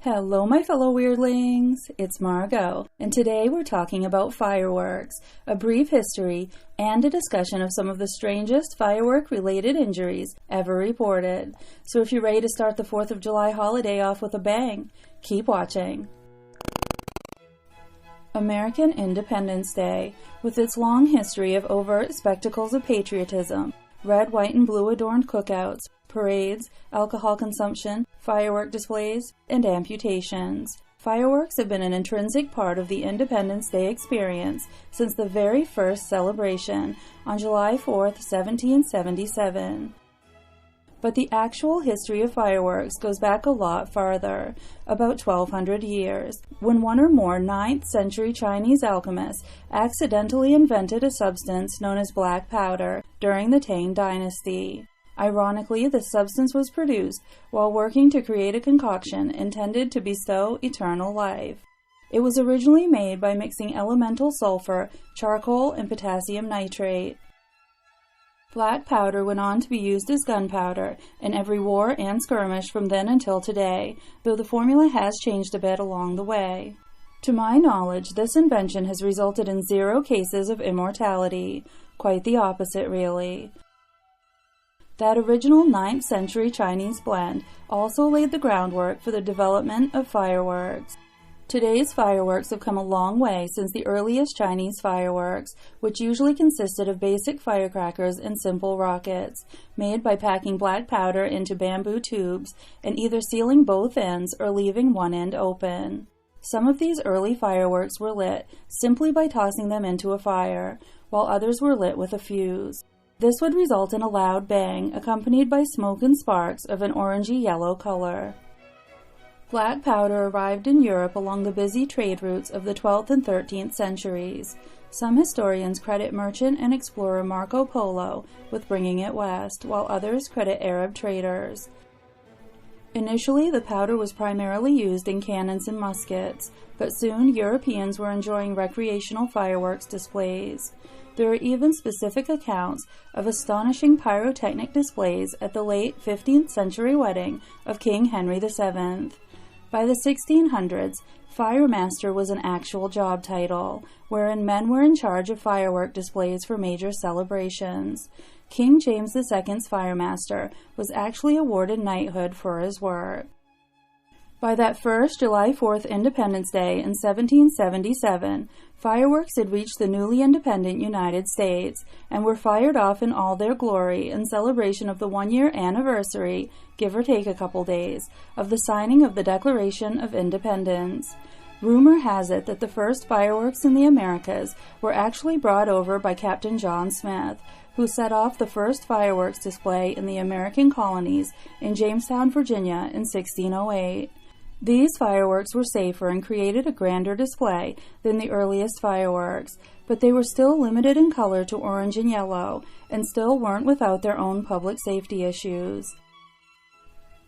Hello my fellow weirdlings, it's Margot, and today we're talking about fireworks, a brief history, and a discussion of some of the strangest firework-related injuries ever reported. So if you're ready to start the 4th of July holiday off with a bang, keep watching. American Independence Day, with its long history of overt spectacles of patriotism, red, white, and blue adorned cookouts, parades, alcohol consumption, firework displays, and amputations. Fireworks have been an intrinsic part of the Independence Day experience since the very first celebration on July 4th, 1777. But the actual history of fireworks goes back a lot farther, about 1200 years, when one or more 9th century Chinese alchemists accidentally invented a substance known as black powder during the Tang Dynasty. Ironically, this substance was produced while working to create a concoction intended to bestow eternal life. It was originally made by mixing elemental sulfur, charcoal, and potassium nitrate. Black powder went on to be used as gunpowder in every war and skirmish from then until today, though the formula has changed a bit along the way. To my knowledge, this invention has resulted in 0 cases of immortality. Quite the opposite, really. That original 9th century Chinese blend also laid the groundwork for the development of fireworks. Today's fireworks have come a long way since the earliest Chinese fireworks, which usually consisted of basic firecrackers and simple rockets, made by packing black powder into bamboo tubes and either sealing both ends or leaving one end open. Some of these early fireworks were lit simply by tossing them into a fire, while others were lit with a fuse. This would result in a loud bang, accompanied by smoke and sparks of an orangey-yellow color. Black powder arrived in Europe along the busy trade routes of the 12th and 13th centuries. Some historians credit merchant and explorer Marco Polo with bringing it west, while others credit Arab traders. Initially, the powder was primarily used in cannons and muskets, but soon Europeans were enjoying recreational fireworks displays. There are even specific accounts of astonishing pyrotechnic displays at the late 15th century wedding of King Henry VII. By the 1600s, Fire Master was an actual job title, wherein men were in charge of firework displays for major celebrations. King James II's Fire Master was actually awarded knighthood for his work. By that first July 4th Independence Day in 1777, fireworks had reached the newly independent United States and were fired off in all their glory in celebration of the 1-year anniversary, give or take a couple days, of the signing of the Declaration of Independence. Rumor has it that the first fireworks in the Americas were actually brought over by Captain John Smith, who set off the first fireworks display in the American colonies in Jamestown, Virginia in 1608. These fireworks were safer and created a grander display than the earliest fireworks, but they were still limited in color to orange and yellow, and still weren't without their own public safety issues.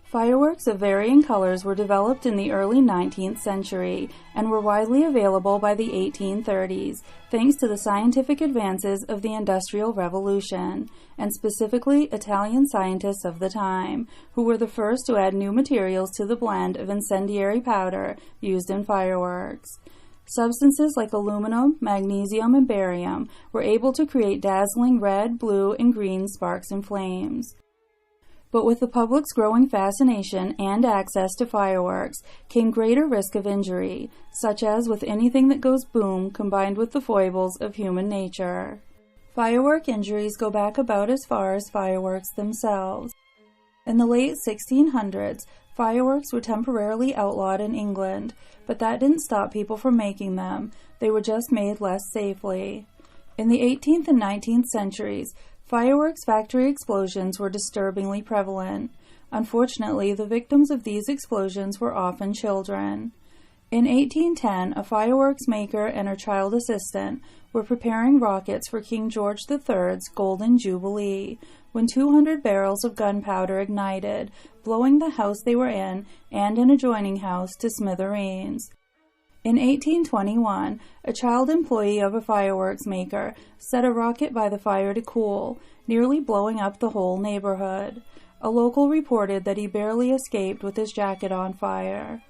Fireworks of varying colors were developed in the early 19th century and were widely available by the 1830s, thanks to the scientific advances of the Industrial Revolution, and specifically Italian scientists of the time, who were the first to add new materials to the blend of incendiary powder used in fireworks. Substances like aluminum, magnesium, and barium were able to create dazzling red, blue, and green sparks and flames. But with the public's growing fascination and access to fireworks came greater risk of injury, such as with anything that goes boom combined with the foibles of human nature. Firework injuries go back about as far as fireworks themselves. In the late 1600s, fireworks were temporarily outlawed in England, but that didn't stop people from making them. They were just made less safely. In the 18th and 19th centuries, fireworks factory explosions were disturbingly prevalent. Unfortunately, the victims of these explosions were often children. In 1810, a fireworks maker and her child assistant were preparing rockets for King George III's Golden Jubilee, when 200 barrels of gunpowder ignited, blowing the house they were in and an adjoining house to smithereens. In 1821, a child employee of a fireworks maker set a rocket by the fire to cool, nearly blowing up the whole neighborhood. A local reported that he barely escaped with his jacket on fire.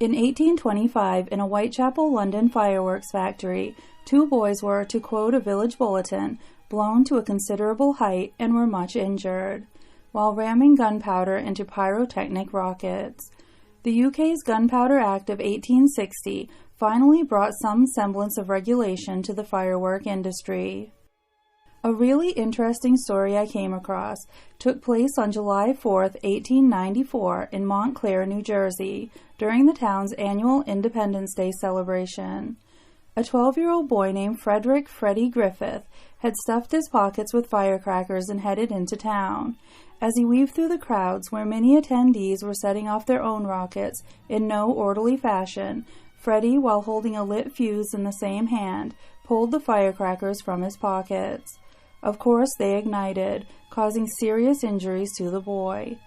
In 1825, in a Whitechapel, London fireworks factory, 2 boys were, to quote a village bulletin, blown to a considerable height and were much injured, while ramming gunpowder into pyrotechnic rockets. The UK's Gunpowder Act of 1860 finally brought some semblance of regulation to the firework industry. A really interesting story I came across took place on July 4, 1894 in Montclair, New Jersey, during the town's annual Independence Day celebration. A 12-year-old boy named Frederick "Freddie" Griffith had stuffed his pockets with firecrackers and headed into town. As he weaved through the crowds where many attendees were setting off their own rockets in no orderly fashion, Freddie, while holding a lit fuse in the same hand, pulled the firecrackers from his pockets. Of course, they ignited, causing serious injuries to the boy.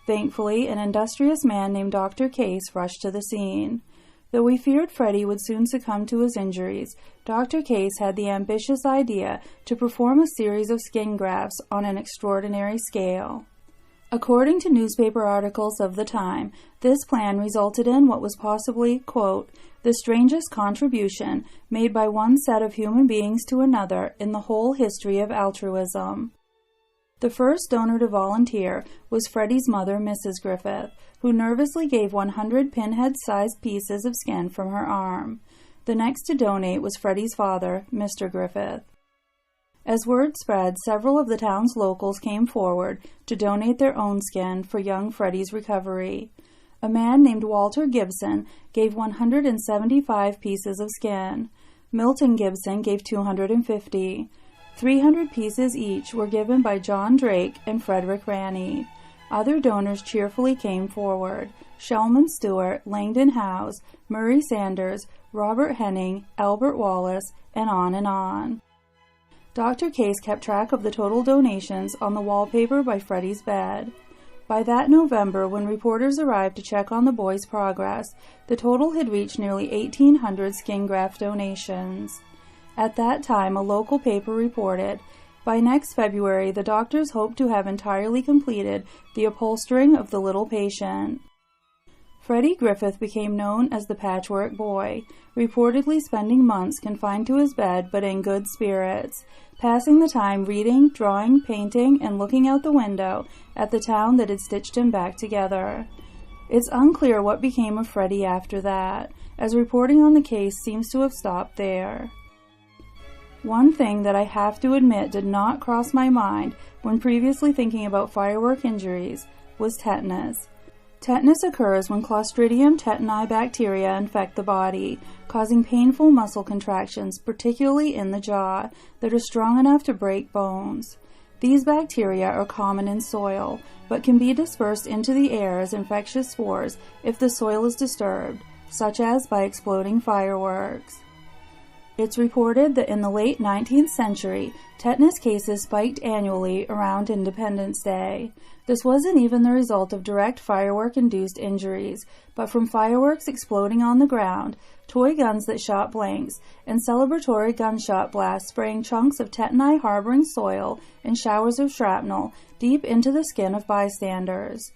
Thankfully, an industrious man named Dr. Case rushed to the scene. Though we feared Freddie would soon succumb to his injuries, Dr. Case had the ambitious idea to perform a series of skin grafts on an extraordinary scale. According to newspaper articles of the time, this plan resulted in what was possibly, quote, the strangest contribution made by one set of human beings to another in the whole history of altruism. The first donor to volunteer was Freddie's mother, Mrs. Griffith, who nervously gave 100 pinhead-sized pieces of skin from her arm. The next to donate was Freddie's father, Mr. Griffith. As word spread, several of the town's locals came forward to donate their own skin for young Freddie's recovery. A man named Walter Gibson gave 175 pieces of skin. Milton Gibson gave 250. 300 pieces each were given by John Drake and Frederick Ranney. Other donors cheerfully came forward: Shelman Stewart, Langdon Howes, Murray Sanders, Robert Henning, Albert Wallace, and on and on. Dr. Case kept track of the total donations on the wallpaper by Freddie's bed. By that November, when reporters arrived to check on the boy's progress, the total had reached nearly 1,800 skin graft donations. At that time, a local paper reported, by next February, the doctors hoped to have entirely completed the upholstering of the little patient. Freddie Griffith became known as the Patchwork Boy, reportedly spending months confined to his bed but in good spirits, passing the time reading, drawing, painting, and looking out the window at the town that had stitched him back together. It's unclear what became of Freddie after that, as reporting on the case seems to have stopped there. One thing that I have to admit did not cross my mind when previously thinking about firework injuries was tetanus. Tetanus occurs when Clostridium tetani bacteria infect the body, causing painful muscle contractions, particularly in the jaw, that are strong enough to break bones. These bacteria are common in soil, but can be dispersed into the air as infectious spores if the soil is disturbed, such as by exploding fireworks. It's reported that in the late 19th century, tetanus cases spiked annually around Independence Day. This wasn't even the result of direct firework-induced injuries, but from fireworks exploding on the ground, toy guns that shot blanks, and celebratory gunshot blasts spraying chunks of tetani harboring soil and showers of shrapnel deep into the skin of bystanders.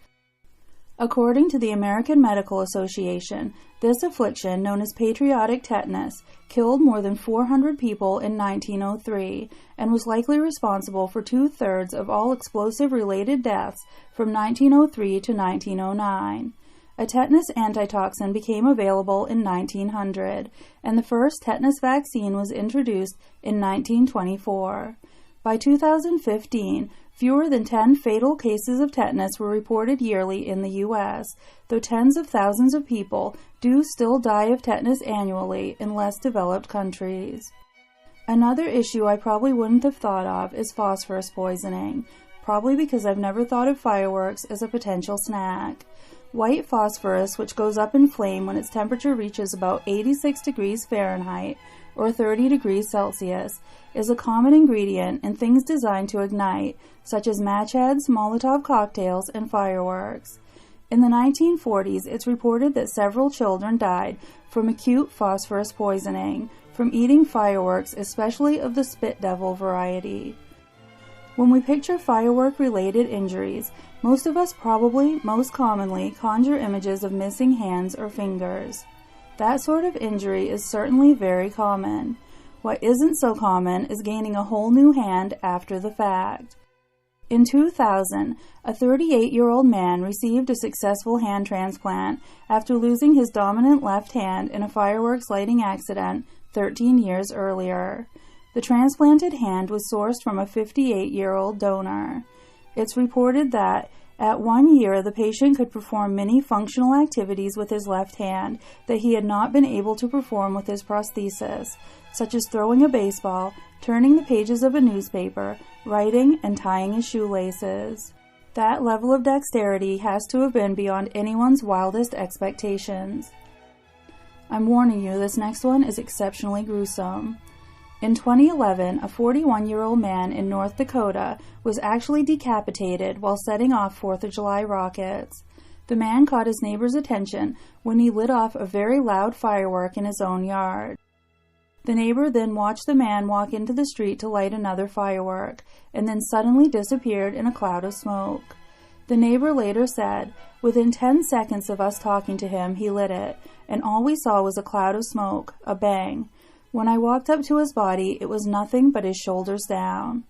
According to the American Medical Association, this affliction, known as Patriotic Tetanus, killed more than 400 people in 1903 and was likely responsible for 2/3 of all explosive-related deaths from 1903 to 1909. A tetanus antitoxin became available in 1900, and the first tetanus vaccine was introduced in 1924. By 2015, fewer than 10 fatal cases of tetanus were reported yearly in the U.S., though tens of thousands of people do still die of tetanus annually in less developed countries. Another issue I probably wouldn't have thought of is phosphorus poisoning, probably because I've never thought of fireworks as a potential snack. White phosphorus, which goes up in flame when its temperature reaches about 86 degrees Fahrenheit, or 30 degrees Celsius, is a common ingredient in things designed to ignite, such as match heads, Molotov cocktails, and fireworks. In the 1940s, it's reported that several children died from acute phosphorus poisoning, from eating fireworks, especially of the spit devil variety. When we picture firework-related injuries, most of us probably most commonly conjure images of missing hands or fingers. That sort of injury is certainly very common. What isn't so common is gaining a whole new hand after the fact. In 2000, a 38-year-old man received a successful hand transplant after losing his dominant left hand in a fireworks lighting accident 13 years earlier. The transplanted hand was sourced from a 58-year-old donor. It's reported that at 1 year, the patient could perform many functional activities with his left hand that he had not been able to perform with his prosthesis, such as throwing a baseball, turning the pages of a newspaper, writing, and tying his shoelaces. That level of dexterity has to have been beyond anyone's wildest expectations. I'm warning you, this next one is exceptionally gruesome. In 2011, a 41-year-old man in North Dakota was actually decapitated while setting off 4th of July rockets. The man caught his neighbor's attention when he lit off a very loud firework in his own yard. The neighbor then watched the man walk into the street to light another firework, and then suddenly disappeared in a cloud of smoke. The neighbor later said, "Within 10 seconds of us talking to him, he lit it, and all we saw was a cloud of smoke, a bang. When I walked up to his body, it was nothing but his shoulders down."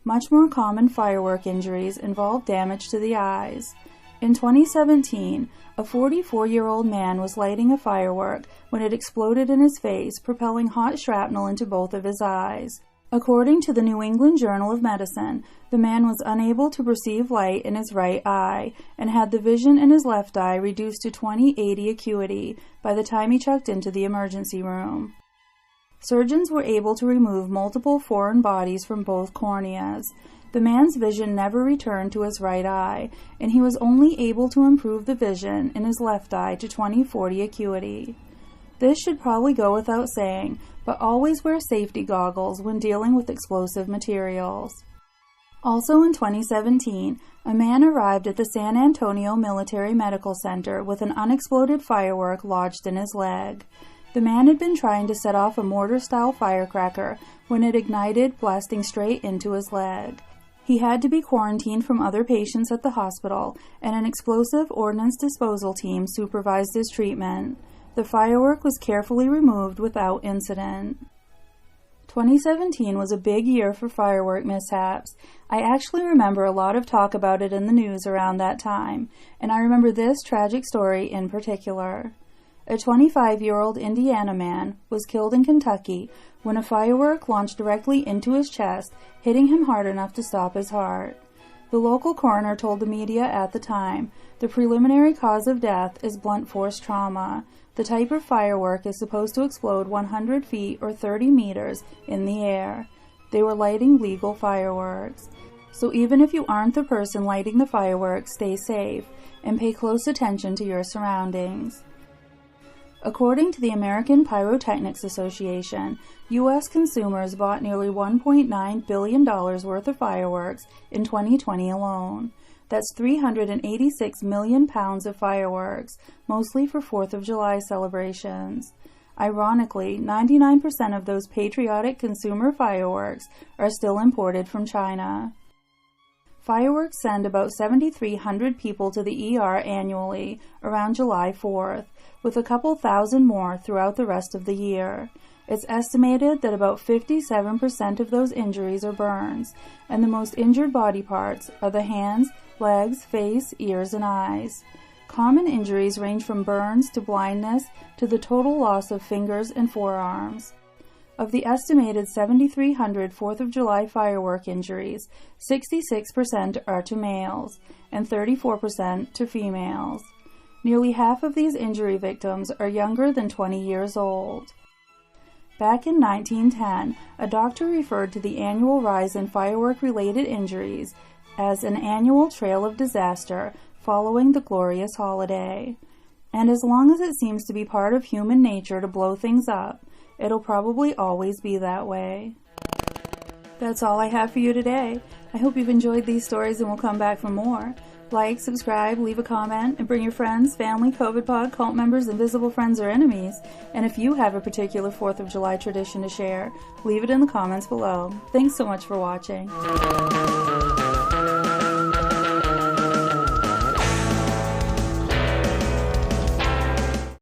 Much more common firework injuries involve damage to the eyes. In 2017, a 44-year-old man was lighting a firework when it exploded in his face, propelling hot shrapnel into both of his eyes. According to the New England Journal of Medicine, the man was unable to perceive light in his right eye and had the vision in his left eye reduced to 20/80 acuity by the time he checked into the emergency room. Surgeons were able to remove multiple foreign bodies from both corneas. The man's vision never returned to his right eye, and he was only able to improve the vision in his left eye to 20/40 acuity. This should probably go without saying, but always wear safety goggles when dealing with explosive materials. Also in 2017, a man arrived at the San Antonio Military Medical Center with an unexploded firework lodged in his leg. The man had been trying to set off a mortar-style firecracker when it ignited, blasting straight into his leg. He had to be quarantined from other patients at the hospital, and an explosive ordnance disposal team supervised his treatment. The firework was carefully removed without incident. 2017 was a big year for firework mishaps. I actually remember a lot of talk about it in the news around that time, and I remember this tragic story in particular. A 25-year-old Indiana man was killed in Kentucky when a firework launched directly into his chest, hitting him hard enough to stop his heart. The local coroner told the media at the time, "The preliminary cause of death is blunt force trauma. The type of firework is supposed to explode 100 feet or 30 meters in the air. They were lighting legal fireworks. So even if you aren't the person lighting the fireworks, stay safe and pay close attention to your surroundings." According to the American Pyrotechnics Association, U.S. consumers bought nearly $1.9 billion worth of fireworks in 2020 alone. That's 386 million pounds of fireworks, mostly for 4th of July celebrations. Ironically, 99% of those patriotic consumer fireworks are still imported from China. Fireworks send about 7,300 people to the ER annually around July 4th, with a couple thousand more throughout the rest of the year. It's estimated that about 57% of those injuries are burns, and the most injured body parts are the hands, legs, face, ears, and eyes. Common injuries range from burns to blindness to the total loss of fingers and forearms. Of the estimated 7,300 4th of July firework injuries, 66% are to males and 34% to females. Nearly half of these injury victims are younger than 20 years old. Back in 1910, a doctor referred to the annual rise in firework-related injuries as an annual trail of disaster following the glorious holiday. And as long as it seems to be part of human nature to blow things up, it'll probably always be that way. That's all I have for you today. I hope you've enjoyed these stories and will come back for more. Like, subscribe, leave a comment, and bring your friends, family, COVID pod, cult members, invisible friends, or enemies. And if you have a particular 4th of July tradition to share, leave it in the comments below. Thanks so much for watching.